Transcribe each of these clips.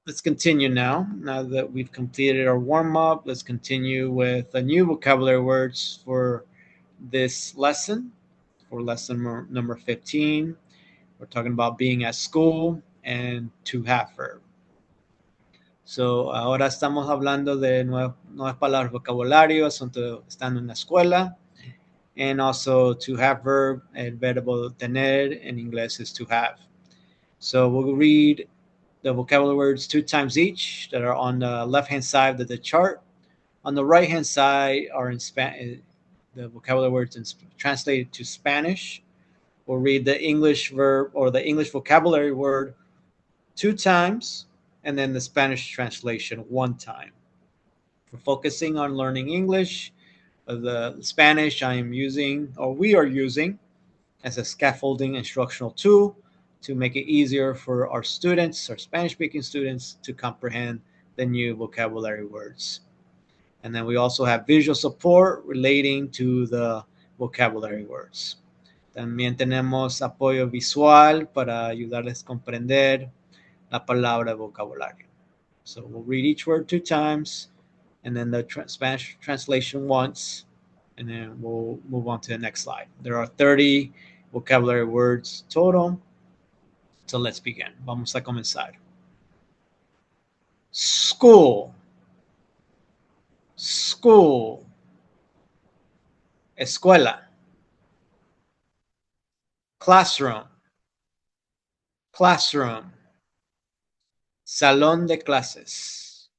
let's continue now. Now that we've completed our warm-up, let's continue with the new vocabulary words for this lesson, for lesson number 15. We're talking about being at school and to have verb. So, ahora estamos hablando de nuevas palabras vocabulario, estando en la escuela. And also to have verb, el verbo tener in English is to have. So we'll read the vocabulary words 2 times each that are on the left-hand side of the chart. On the right-hand side are in the vocabulary words translated to Spanish. We'll read the English verb or the English vocabulary word 2 times, and then the Spanish translation 1 time. For focusing on learning English, the Spanish I am using, or we are using, as a scaffolding instructional tool to make it easier for our students, our Spanish-speaking students, to comprehend the new vocabulary words. And then we also have visual support relating to the vocabulary words. También tenemos apoyo visual para ayudarles a comprender la palabra vocabulario. So we'll read each word 2 times, and then the Spanish translation once, and then we'll move on to the next slide. There are 30 vocabulary words total. So let's begin. Vamos a comenzar. School. School. Escuela. Classroom. Classroom. Salón de clases.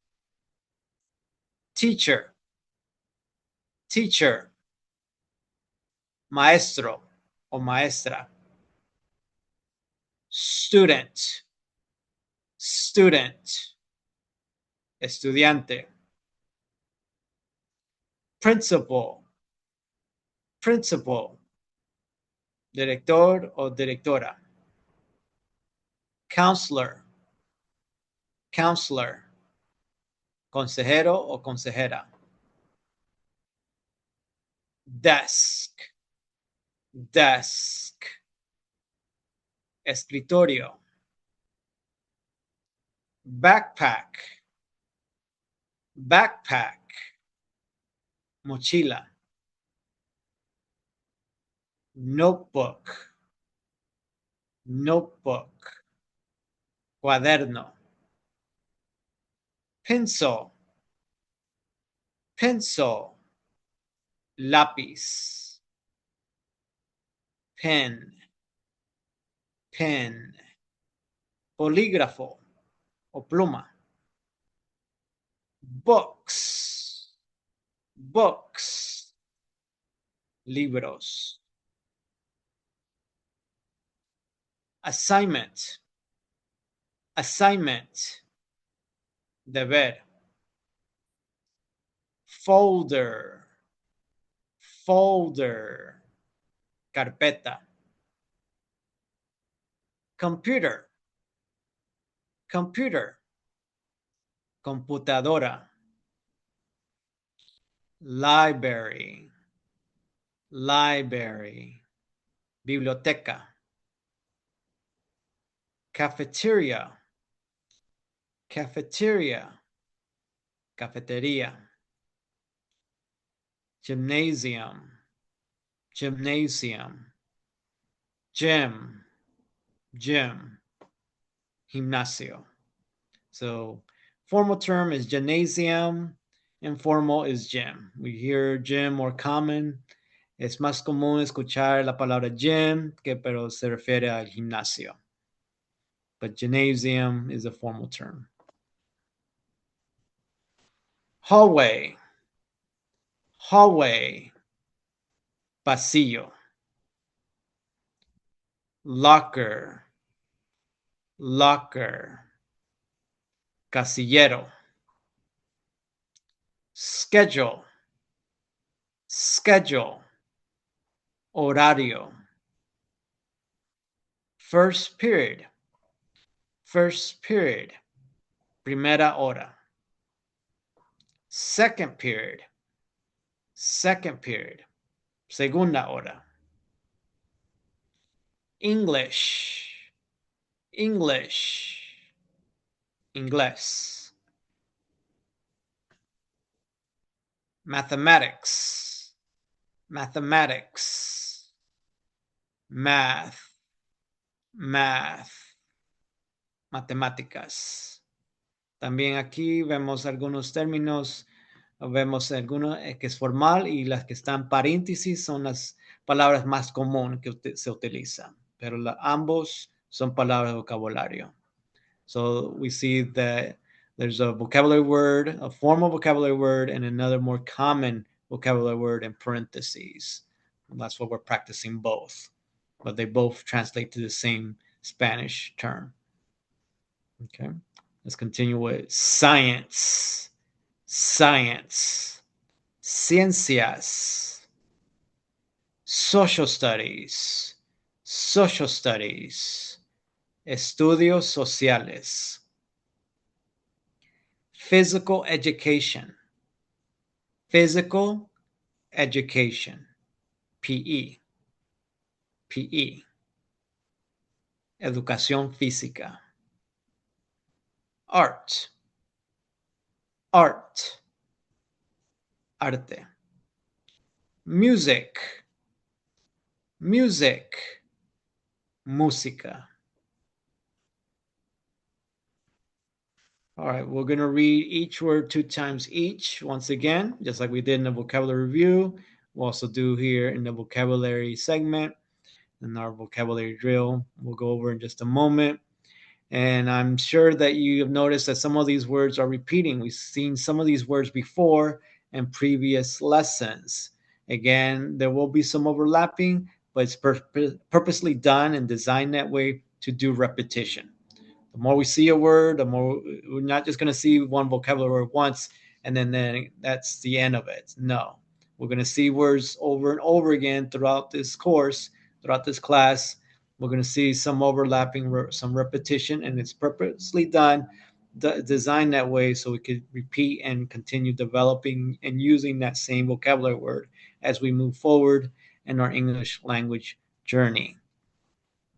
Teacher. Teacher. Maestro o maestra. Student. Student. Estudiante. Principal. Principal. Director o directora. Counselor. Counselor. Consejero o consejera. Desk. Desk. Escritorio. Backpack. Backpack. Mochila. Notebook. Notebook. Cuaderno. Pencil. Pencil. Lápiz. Pen. Pen. Polígrafo o pluma. Books. Books. Libros. Assignment. Assignment. Deber. Folder. Folder. Carpeta. Computer. Computer. Computadora. Library. Library. Biblioteca. Cafeteria. Cafeteria. Cafetería. Gymnasium. Gymnasium. Gym. Gym. Gimnasio. So formal term is gymnasium, informal is gym. We hear gym more common. Es más común escuchar la palabra gym, pero se refiere al gimnasio. But gymnasium is a formal term. Hallway. Hallway. Pasillo. Locker. Locker. Casillero. Schedule. Schedule. Horario. First period. First period. Primera hora. Second period. Second period. Segunda hora. English. English. inglés. Mathematics, mathematics. Math, math, matemáticas. También aquí vemos algunos términos, vemos algunos que es formal y las que están paréntesis son las palabras más comunes que se utilizan, pero ambos son palabras de vocabulario. So we see that there's a vocabulary word, a formal vocabulary word, and another more common vocabulary word in parentheses. And that's what we're practicing both, but they both translate to the same Spanish term. Okay, let's continue with science, science, ciencias, social studies, social studies, estudios sociales, physical education, physical education, PE, PE, educación física, art, art, arte, music, music, música. All right, we're going to read each word 2 times each once again, just like we did in the vocabulary review. We'll also do here in the vocabulary segment in our vocabulary drill. We'll go over in just a moment. And I'm sure that you have noticed that some of these words are repeating. We've seen some of these words before in previous lessons. Again, there will be some overlapping, but it's purposely done and designed that way to do repetition. The more we see a word, the more we're not just going to see one vocabulary word once and then that's the end of it. No, we're going to see words over and over again throughout this course, throughout this class. We're going to see some overlapping, some repetition, and it's purposely done, designed that way so we could repeat and continue developing and using that same vocabulary word as we move forward in our English language journey.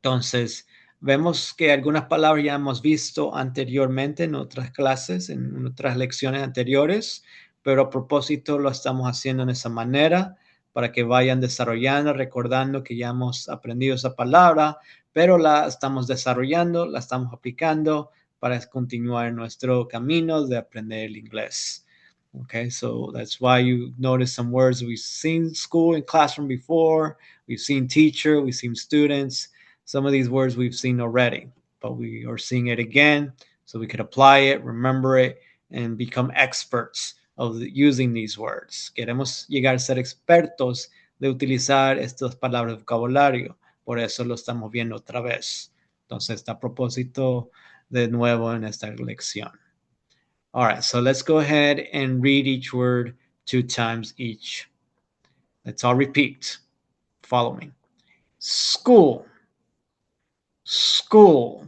Entonces, vemos que algunas palabras ya hemos visto anteriormente en otras clases, en otras lecciones anteriores, pero a propósito lo estamos haciendo en esa manera para que vayan desarrollando, recordando que ya hemos aprendido esa palabra, pero la estamos desarrollando, la estamos aplicando para continuar en nuestro camino de aprender el inglés. Okay, so that's why you notice some words we've seen in school and classroom before, we've seen teacher, we've seen students. Some of these words we've seen already, but we are seeing it again so we could apply it, remember it, and become experts of using these words. Queremos llegar a ser expertos de utilizar estas palabras de vocabulario. Por eso lo estamos viendo otra vez. Entonces, está a propósito de nuevo en esta lección. All right, so let's go ahead and read each word 2 times each. Let's all repeat. Follow me. School. School,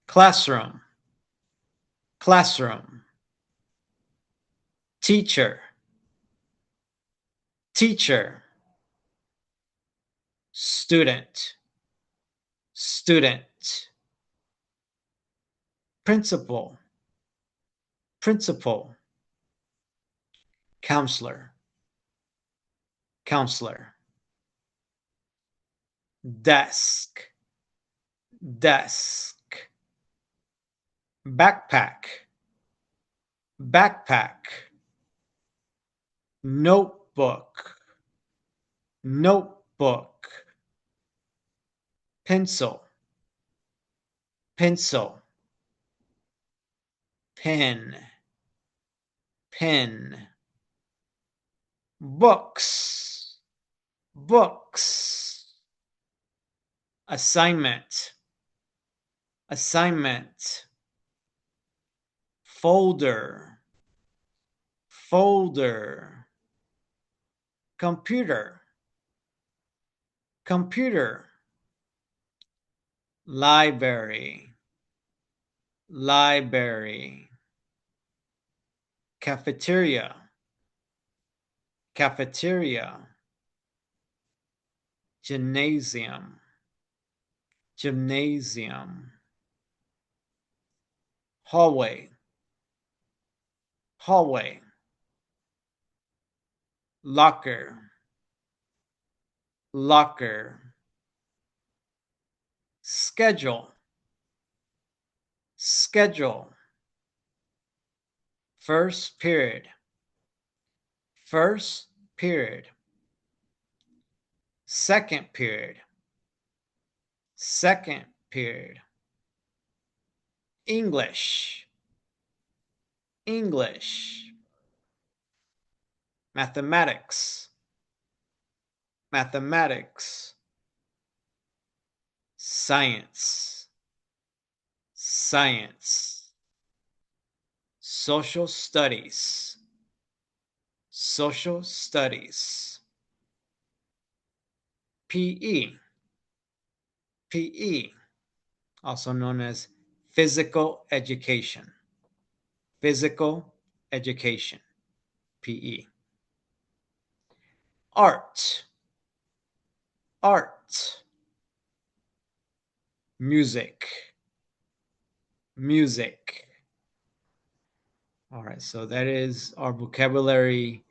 classroom, classroom, teacher, teacher, student, student, principal, principal, counselor, counselor, desk, desk, backpack, backpack, notebook, notebook, pencil, pencil, pen, pen, books, books, assignment, assignment, folder, folder, computer, computer, library, library, cafeteria, cafeteria, gymnasium, gymnasium, hallway, hallway, locker, locker, schedule, schedule, first period, first period, second period, second period, English, English, mathematics, mathematics, science, science, social studies, social studies, PE, PE, also known as physical education, physical education, PE. Art, art, music, music. All right, so that is our vocabulary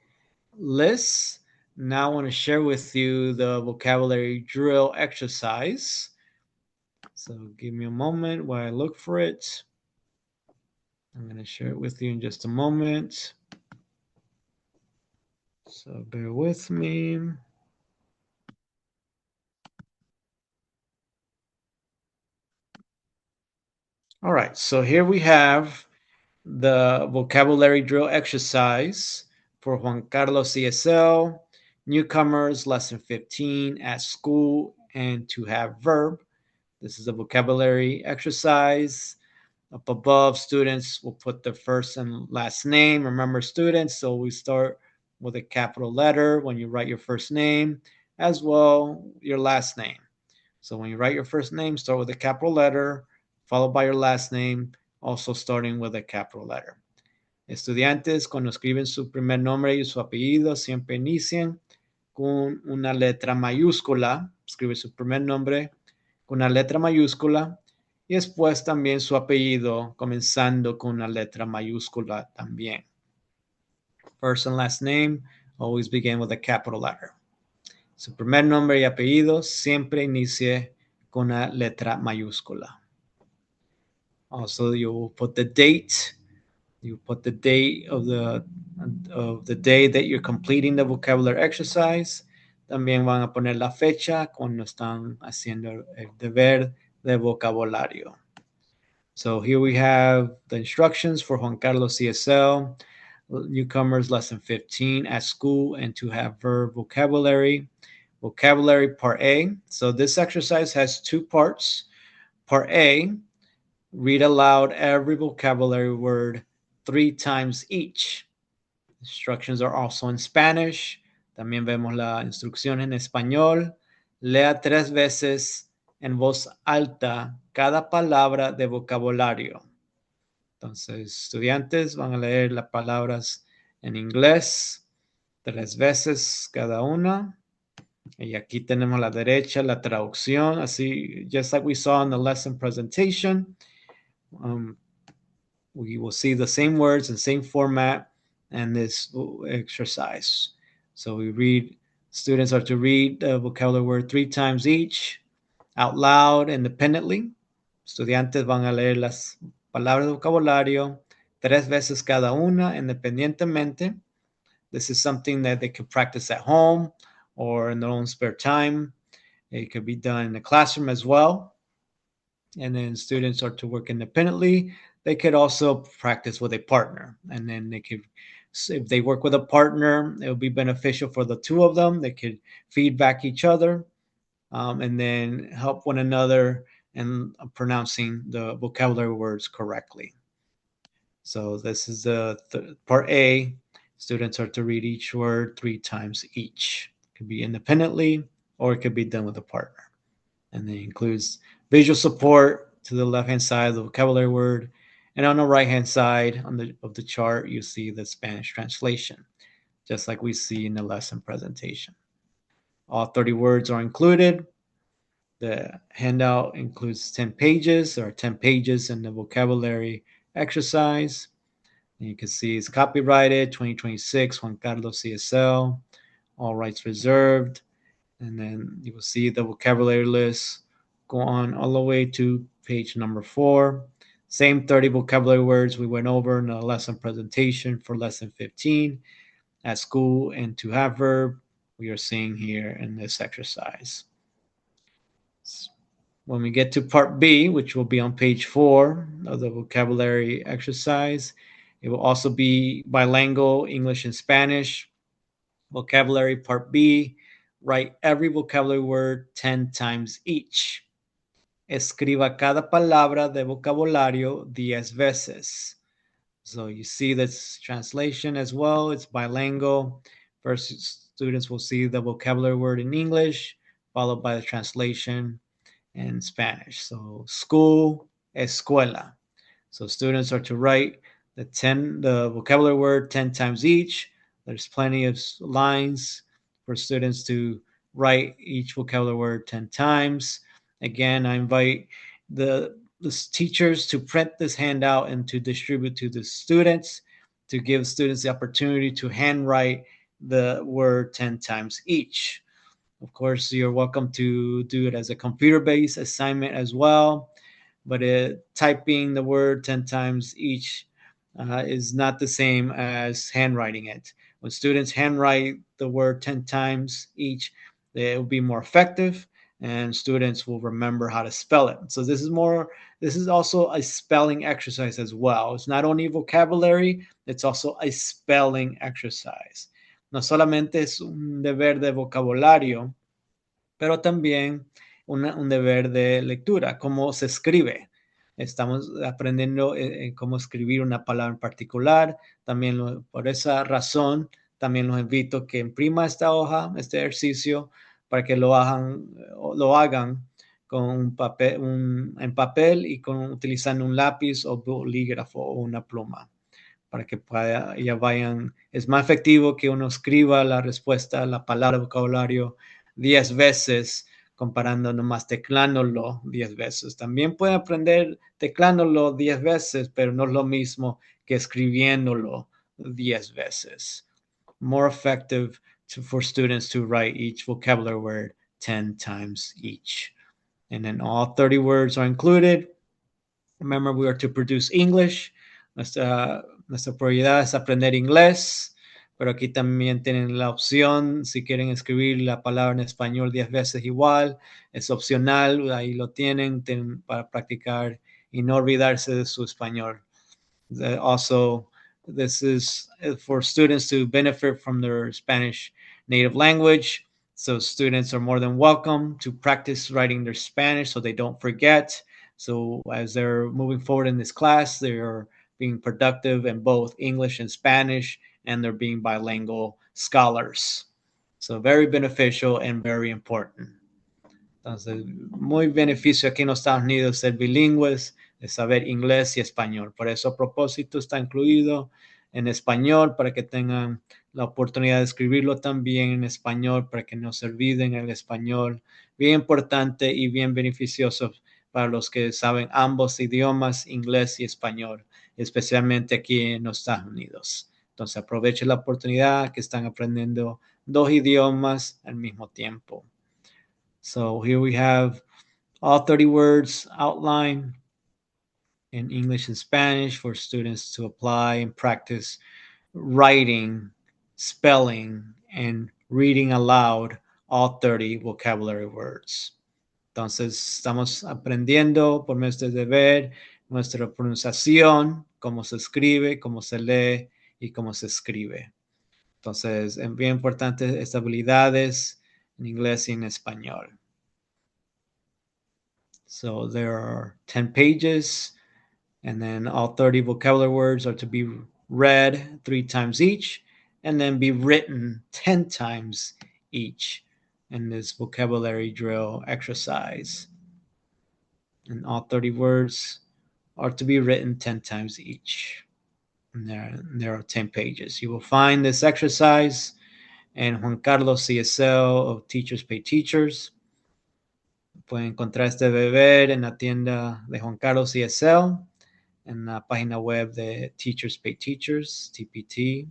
list. Now I want to share with you the vocabulary drill exercise. So give me a moment while I look for it. I'm going to share it with you in just a moment. So bear with me. All right, so here we have the vocabulary drill exercise for JuanCarlosESL, Newcomers, lesson 15, at school and to have verb. This is a vocabulary exercise. Up above, students will put their first and last name. Remember, students, so we start with a capital letter when you write your first name, as well your last name. So when you write your first name, start with a capital letter, followed by your last name, also starting with a capital letter. Estudiantes, cuando escriben su primer nombre y su apellido, siempre inician con una letra mayúscula. Escribe su primer nombre con una letra mayúscula y después también su apellido, comenzando con una letra mayúscula también. First and last name always begin with a capital letter. Su primer nombre y apellido siempre inicie con una letra mayúscula. Also, you will put the date. You put the date of the day that you're completing the vocabulary exercise. También van a poner la fecha cuando están haciendo el deber de vocabulario. So here we have the instructions for JuanCarlosESL, Newcomers, lesson 15, at school and to have verb vocabulary. Vocabulary part A. So this exercise has two parts. Part A, read aloud every vocabulary word 3 times each. Instructions are also in Spanish. También vemos la instrucción en español. Lea 3 veces en voz alta cada palabra de vocabulario. Entonces, estudiantes van a leer las palabras en inglés 3 veces cada una. Y aquí tenemos a la derecha la traducción, así, just like we saw in the lesson presentation. We will see the same words and same format in this exercise. So students are to read the vocabulary word 3 times each, out loud, independently. Estudiantes van a leer las palabras de vocabulario 3 veces cada una, independientemente. This is something that they could practice at home or in their own spare time. It could be done in the classroom as well. And then students are to work independently. They could also practice with a partner. And then they could, if they work with a partner, it will be beneficial for the two of them. They could feedback each other and then help one another in pronouncing the vocabulary words correctly. So this is the part A. Students are to read each word 3 times each. It could be independently or it could be done with a partner. And it includes visual support to the left-hand side of the vocabulary word. And on the right-hand side of the chart, you see the Spanish translation, just like we see in the lesson presentation. All 30 words are included. The handout includes 10 pages. There are 10 pages in the vocabulary exercise. And you can see it's copyrighted 2026 JuanCarlosESL, all rights reserved. And then you will see the vocabulary list go on all the way to page number 4. Same 30 vocabulary words we went over in the lesson presentation for lesson 15 at school, and to have verb we are seeing here in this exercise. When we get to part B, which will be on page 4 of the vocabulary exercise, it will also be bilingual, English and Spanish. Vocabulary part B, write every vocabulary word 10 times each. Escriba cada palabra de vocabulario 10 veces. So you see this translation as well. It's bilingual. First, students will see the vocabulary word in English, followed by the translation in Spanish. So school, escuela. So students are to write the vocabulary word 10 times each. There's plenty of lines for students to write each vocabulary word 10 times. Again, I invite the teachers to print this handout and to distribute to the students, to give students the opportunity to handwrite the word 10 times each. Of course, you're welcome to do it as a computer-based assignment as well, but typing the word 10 times each is not the same as handwriting it. When students handwrite the word 10 times each, it will be more effective and students will remember how to spell it. So this is also a spelling exercise as well. It's not only vocabulary, it's also a spelling exercise. No solamente es un deber de vocabulario, pero también un deber de lectura, cómo se escribe. Estamos aprendiendo cómo escribir una palabra en particular. También por esa razón, también los invito a que imprima esta hoja, este ejercicio, para que lo hagan con en papel y utilizando un lápiz o bolígrafo o una pluma, para que ya vayan. Es más efectivo que uno escriba la respuesta, la palabra, vocabulario 10 veces, comparando nomás teclándolo 10 veces. También pueden aprender teclándolo 10 veces, pero no es lo mismo que escribiéndolo 10 veces. More effective for students to write each vocabulary word 10 times each. And then all 30 words are included. Remember, we are to produce English. Nuestra prioridad es aprender inglés, pero aquí también tienen la opción, si quieren escribir la palabra en español 10 veces igual, es opcional, ahí lo tienen para practicar y no olvidarse de su español. Also, this is for students to benefit from their Spanish native language. So students are more than welcome to practice writing their Spanish so they don't forget. So as they're moving forward in this class, they are being productive in both English and Spanish, and they're being bilingual scholars. So very beneficial and very important. Entonces, muy beneficio aquí en los Estados Unidos ser bilingües, de saber inglés y español. Por eso a propósito está incluido en español, para que tengan la oportunidad de escribirlo también en español, para que no se olviden el español. Bien importante y bien beneficioso para los que saben ambos idiomas, inglés y español, especialmente aquí en los Estados Unidos. Entonces aprovechen la oportunidad que están aprendiendo 2 idiomas al mismo tiempo. So here we have all 30 words outlined in English and Spanish for students to apply and practice writing, spelling, and reading aloud all 30 vocabulary words. Entonces, estamos aprendiendo por medio de este deber nuestra pronunciación, cómo se escribe, cómo se lee y cómo se escribe. Entonces, es bien importante estas habilidades en inglés y en español. So there are 10 pages, and then all 30 vocabulary words are to be read 3 times each, and then be written 10 times each in this vocabulary drill exercise. And all 30 words are to be written 10 times each. And there are 10 pages. You will find this exercise in JuanCarlosESL of Teachers Pay Teachers. Pueden encontrar este deber en la tienda de JuanCarlosESL. en la página web de Teachers Pay Teachers, tpt.com.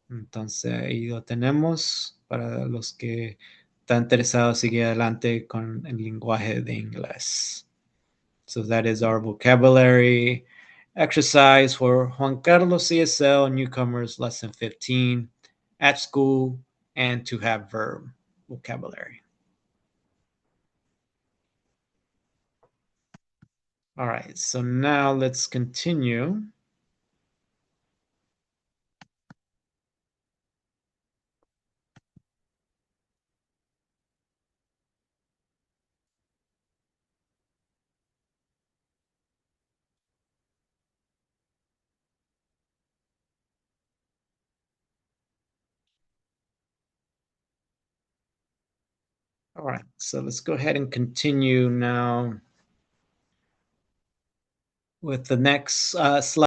Entonces ahí lo tenemos para los que están interesados en seguir adelante con el lenguaje de inglés. So that is our vocabulary exercise for Juan Carlos ESL Newcomers Lesson 15 at school and to have verb vocabulary. All right, so now let's continue. All right, so let's go ahead and continue now with the next slide.